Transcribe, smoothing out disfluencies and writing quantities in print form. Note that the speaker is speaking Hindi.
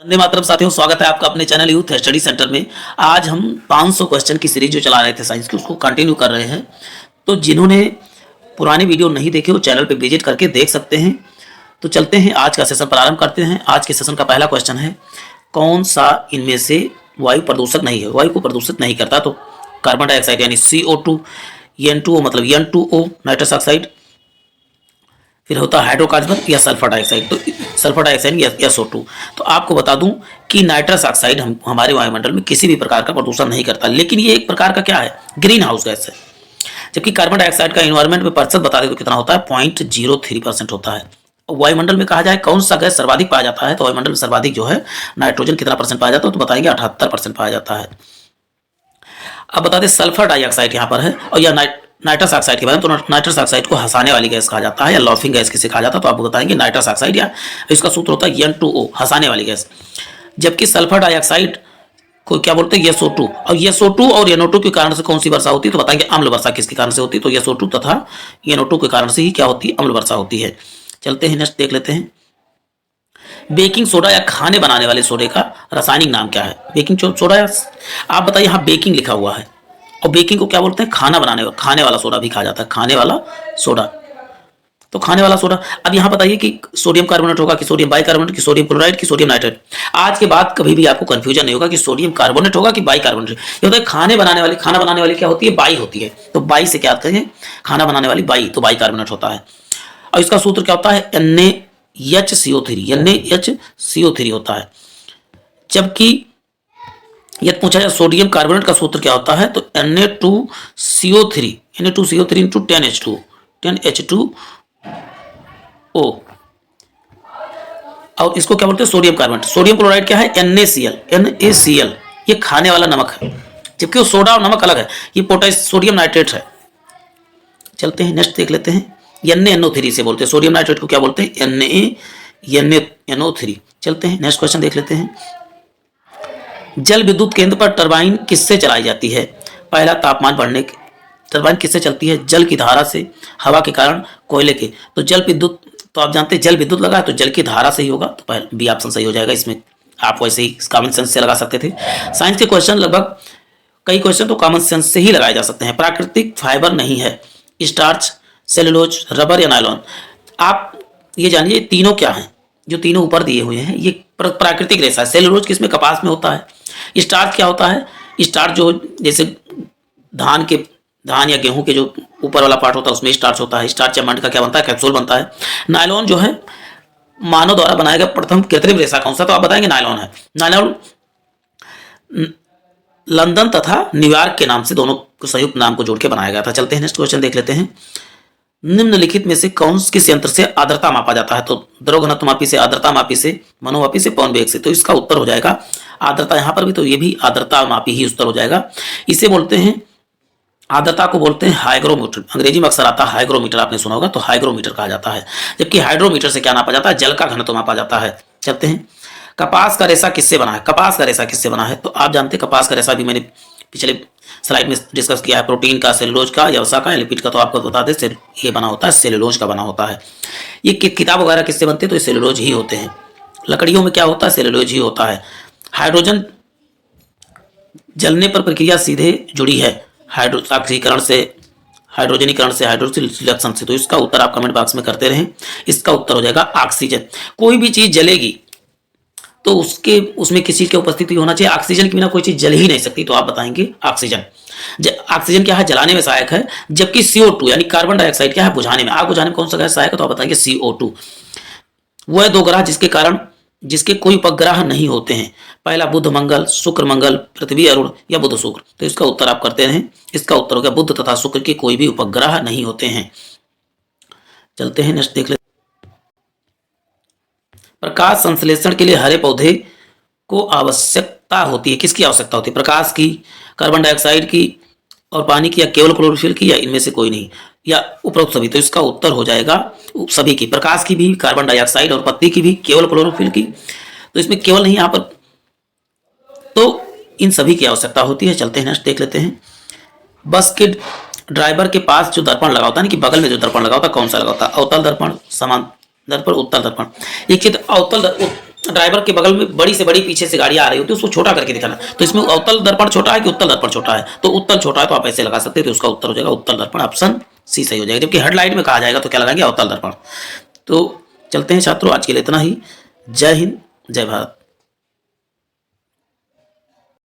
वंदे मातरम साथियों, स्वागत है आपका अपने चैनल यूथ स्टडी सेंटर में। आज हम 500 क्वेश्चन की सीरीज जो चला रहे थे साइंस की, उसको कंटिन्यू कर रहे हैं। तो जिन्होंने पुरानी वीडियो नहीं देखे वो चैनल पे विजिट करके देख सकते हैं। तो चलते हैं, आज का सेशन प्रारंभ करते हैं। आज के सेशन का पहला क्वेश्चन है, कौन सा इनमें से वायु प्रदूषक नहीं है, वायु को प्रदूषित नहीं करता? तो कार्बन डाइऑक्साइड यानी CO2, N2O मतलब N2O नाइट्रस ऑक्साइड, फिर होता है हाइड्रोकार्बन या सल्फर डाइऑक्साइड। तो सल्फर डाइऑक्साइड या SO2। तो आपको बता दूं कि नाइट्रस ऑक्साइड हमारे वायुमंडल में किसी भी प्रकार का प्रदूषण नहीं करता, लेकिन ये एक प्रकार का क्या है, ग्रीन हाउस गैस है। जबकि कार्बन डाइऑक्साइड का इन्वायरमेंट में प्रतिशत बता दें तो कितना होता है, 0.03% होता है। वायुमंडल में कहा जाए कौन सा गैस सर्वाधिक पाया जाता है, तो वायुमंडल में सर्वाधिक जो है नाइट्रोजन कितना परसेंट पाया जाता है, तो बताएंगे 78% पाया जाता है। अब बता दें सल्फर डाइऑक्साइड यहाँ पर है, और यह नाइट्रस ऑक्साइड के बारे में। तो नाइट्रस ऑक्साइड को हंसाने वाली गैस कहा जाता है या लॉफिंग गैस किसे कहा जाता है, तो आपको बताएंगे नाइट्रस ऑक्साइड, या इसका सूत्र होता है N2O, हंसाने वाली गैस। जबकि सल्फर डाइऑक्साइड को क्या बोलते हैं, SO2। और SO2 और NO2 के कारण से कौन सी वर्षा होती है, तो बताएंगे अम्ल वर्षा किसके कारण से होती है, तो SO2 तथा NO2 के कारण से ही क्या होती है, अम्ल वर्षा होती है। चलते हैं नेक्स्ट देख लेते हैं, बेकिंग सोडा या खाने बनाने वाले सोडे का रासायनिक नाम क्या है? बेकिंग सोडा, या आप बताइए, यहाँ बेकिंग लिखा हुआ है, और बेकिंग को क्या बोलते हैं, खाने वाला सोडा भी कहा जाता है, खाने वाला सोडा। तो खाने वाला सोडा। अब यहाँ बताइए कि सोडियम कार्बोनेट होगा कि सोडियम बाइकार्बोनेट की सोडियम क्लोराइड की सोडियम नाइट्रेट। आज के बाद कभी भी आपको कंफ्यूजन नहीं होगा कि सोडियम कार्बोनेट होगा कि बाइकार्बोनेट। ये होता है खाना बनाने वाली क्या होती है, बाई होती है। तो बाई से क्या आते हैं, खाना बनाने वाली बाई, तो बाइकार्बोनेट होता है। और इसका सूत्र क्या होता है, NaHCO3 होता है। जबकि यह पूछा जाए सोडियम कार्बोनेट का सूत्र क्या होता है, तो Na2CO3 इंटू 10H2O। और इसको क्या बोलते हैं, सोडियम कार्बोनेट। सोडियम क्लोराइड क्या है, NaCl। ये खाने वाला नमक है, जबकि वो सोडा और नमक अलग है। ये सोडियम नाइट्रेट है। चलते हैं नेक्स्ट देख लेते हैं, NaNO3 से बोलते हैं, सोडियम नाइट्रेट को क्या बोलते हैं, NaNO3। चलते हैं नेक्स्ट क्वेश्चन देख लेते हैं, जल विद्युत केंद्र पर टरबाइन किससे चलाई जाती है? पहला, तापमान बढ़ने के। टरबाइन किससे चलती है, जल की धारा से, हवा के कारण, कोयले के। तो जल विद्युत, तो आप जानते हैं जल विद्युत लगा है तो जल की धारा से ही होगा, तो पहले बी ऑप्शन सही हो जाएगा। इसमें आप वैसे ही कॉमन सेंस से लगा सकते थे। साइंस के क्वेश्चन लगभग कई क्वेश्चन तो कॉमन सेंस से ही लगाए जा सकते हैं। प्राकृतिक फाइबर नहीं है, स्टार्च, सेलुलोज, रबर या नायलॉन। आप ये जानिए तीनों क्या हैं, जो तीनों ऊपर दिए हुए हैं ये प्राकृतिक रेशा है। सेलुलोज किसमें, कपास में होता है। स्टार्च क्या होता है, स्टार्च जो जैसे धान या गेहूं के जो ऊपर वाला पार्ट होता है उसमें स्टार्च होता है। स्टार्च या मंड का क्या बनता है, कैप्सूल बनता है। नायलॉन जो है मानव द्वारा बनाया गया प्रथम कृत्रिम रेशा कौन सा, तो आप बताएंगे नायलॉन है। नायलॉन लंदन तथा न्यूयॉर्क के नाम से दोनों संयुक्त नाम को जोड़ के बनाया गया था। चलते हैं नेक्स्ट क्वेश्चन देख लेते हैं, निम्नलिखित में से किस यंत्र से आर्द्रता मापा जाता है? तो द्रव घनत्व मापी से, आर्द्रता मापी से, मनोमापी से, पवन वेग से। तो इसका उत्तर हो जाएगा आर्द्रता। यहां पर भी तो ये भी आर्द्रता मापी ही उत्तर हो जाएगा। इसे बोलते हैं, आर्द्रता को बोलते हैं हाइग्रोमीटर। अंग्रेजी में अक्सर आता है हाइग्रोमीटर, आपने सुना होगा, तो हाइग्रोमीटर कहा जाता है। जबकि हाइड्रोमीटर से क्या नापा जाता है, जल का घनत्व मापा जाता है। चलते हैं, कपास का रेशा किससे बना है? कपास का रेशा किससे बना है? तो आप जानते हैं कपास का रेशा भी मैंने पिछले स्लाइड में डिस्कस किया है, प्रोटीन का, सेलुलोज का, या वसा का, लिपिड का। तो आपको बता दें ये बना होता है, सेलुलोज का बना होता है। ये किताब वगैरह किससे बनते हैं, तो ये सेलुलोज ही होते हैं। लकड़ियों में क्या होता है, सेलुलोज ही होता है। हाइड्रोजन जलने पर प्रक्रिया सीधे जुड़ी है ऑक्सीकरण से, हाइड्रोजनीकरण से, हाइड्रोजन रिडक्शन से। तो इसका उत्तर आप कमेंट बॉक्स में करते रहें। इसका उत्तर हो जाएगा ऑक्सीजन। कोई भी चीज जलेगी तो उसमें किसी की उपस्थिति होना चाहिए। ऑक्सीजन के बिना कोई चीज जल ही नहीं सकती, तो आप बताएंगे ऑक्सीजन। ऑक्सीजन क्या है, जलाने में सहायक है। जबकि CO2 यानी कार्बन डाइऑक्साइड क्या है, बुझाने में, आग बुझाने में कौन सा गैस सहायक है, तो आप बताएंगे CO2। वह दो ग्रह जिसके कोई उपग्रह नहीं होते हैं। पहला, बुध मंगल, शुक्र मंगल, पृथ्वी अरुण, या बुध शुक्र। तो इसका उत्तर आप करते हैं। इसका उत्तर हो गया बुध तथा शुक्र के कोई भी उपग्रह नहीं होते हैं। चलते हैं नेक्स्ट देख लेते। प्रकाश संश्लेषण के लिए हरे पौधे को आवश्यकता होती है, किसकी आवश्यकता होती है? प्रकाश की, कार्बन डाइऑक्साइड की और पानी की, या केवल क्लोरोफिल की, या इनमें से कोई नहीं, या उपरोक्त सभी। तो इसका उत्तर हो जाएगा सभी की, प्रकाश की भी, कार्बन डाइऑक्साइड और पत्ती की भी, केवल क्लोरोफिल की। तो इसमें केवल नहीं यहाँ पर, तो इन सभी की आवश्यकता होती है। चलते हैं नेक्स्ट देख लेते हैं, बस के ड्राइवर के पास जो दर्पण लगा होता है, कि बगल में जो दर्पण लगा होता है, कौन सा लगा होता है? अवतल दर्पण, समान दर्पण, उत्तल दर्पण। एक चित्र ड्राइवर के बगल में बड़ी से बड़ी पीछे से गाड़ी आ रही होती है, उसको छोटा करके दिखाना। तो इसमें अवतल दर्पण छोटा है कि उत्तल दर्पण छोटा है, तो उत्तल छोटा है तो आप ऐसे लगा सकते हैं, तो उसका उत्तर हो जाएगा उत्तल दर्पण, ऑप्शन सी सही हो जाएगा। जबकि हेडलाइट में कहा जाएगा तो क्या लगाएंगे, अवतल दर्पण। तो चलते हैं छात्रों, आज के लिए इतना ही। जय हिंद, जय भारत।